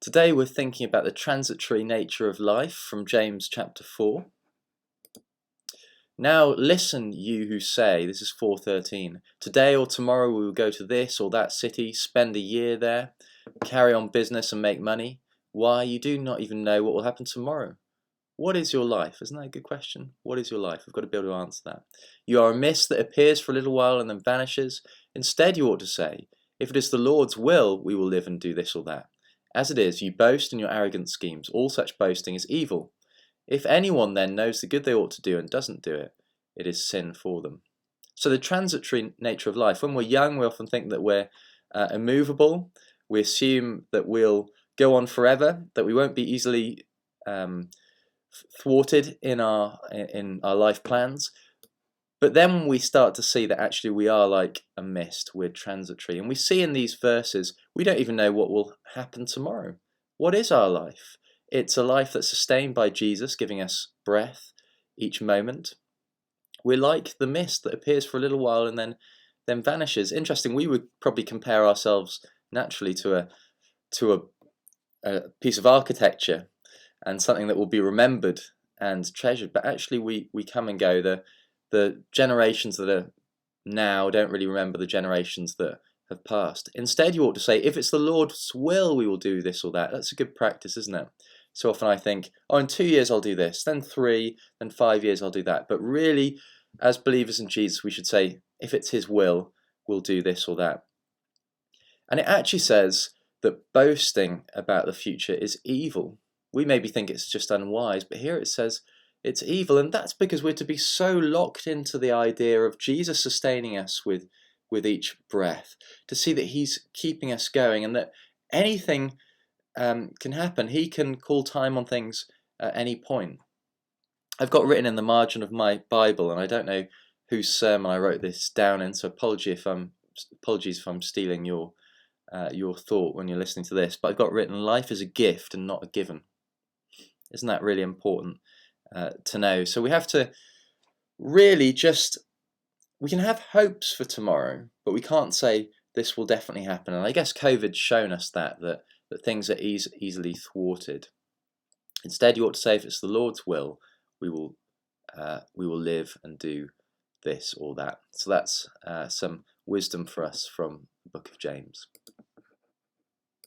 Today we're thinking about the transitory nature of life from James chapter 4. Now listen, you who say, this is 4:13, today or tomorrow we will go to this or that city, spend a year there, carry on business and make money. Why, you do not even know what will happen tomorrow. What is your life? Isn't that a good question? What is your life? We've got to be able to answer that. You are a mist that appears for a little while and then vanishes. Instead, you ought to say, if it is the Lord's will, we will live and do this or that. As it is, you boast in your arrogant schemes. All such boasting is evil. If anyone then knows the good they ought to do and doesn't do it, it is sin for them. So the transitory nature of life, when we're young, we often think that we're immovable. We assume that we'll go on forever, that we won't be easily thwarted in our life plans. But then we start to see that actually we are like a mist, we're transitory. And we see in these verses, we don't even know what will happen tomorrow. What is our life? It's a life that's sustained by Jesus, giving us breath each moment. We're like the mist that appears for a little while and then vanishes. Interesting, we would probably compare ourselves naturally to a piece of architecture and something that will be remembered and treasured. But actually we come and go. The generations that are now don't really remember the generations that have passed. Instead, you ought to say, if it's the Lord's will, we will do this or that. That's a good practice, isn't it? So often I think, in 2 years I'll do this, then 3, then 5 years I'll do that. But really, as believers in Jesus, we should say, if it's His will, we'll do this or that. And it actually says that boasting about the future is evil. We maybe think it's just unwise, but here it says it's evil, and that's because we're to be so locked into the idea of Jesus sustaining us with each breath, to see that He's keeping us going and that anything can happen. He can call time on things at any point. I've got written in the margin of my Bible, and I don't know whose sermon I wrote this down in, so apologies if I'm stealing your thought when you're listening to this, but I've got written, life is a gift and not a given. Isn't that really important to know? So we have to really we can have hopes for tomorrow, but we can't say this will definitely happen. And I guess COVID's shown us that things are easily thwarted. Instead, you ought to say, if it's the Lord's will, we will live and do this or that. So that's some wisdom for us from the book of James.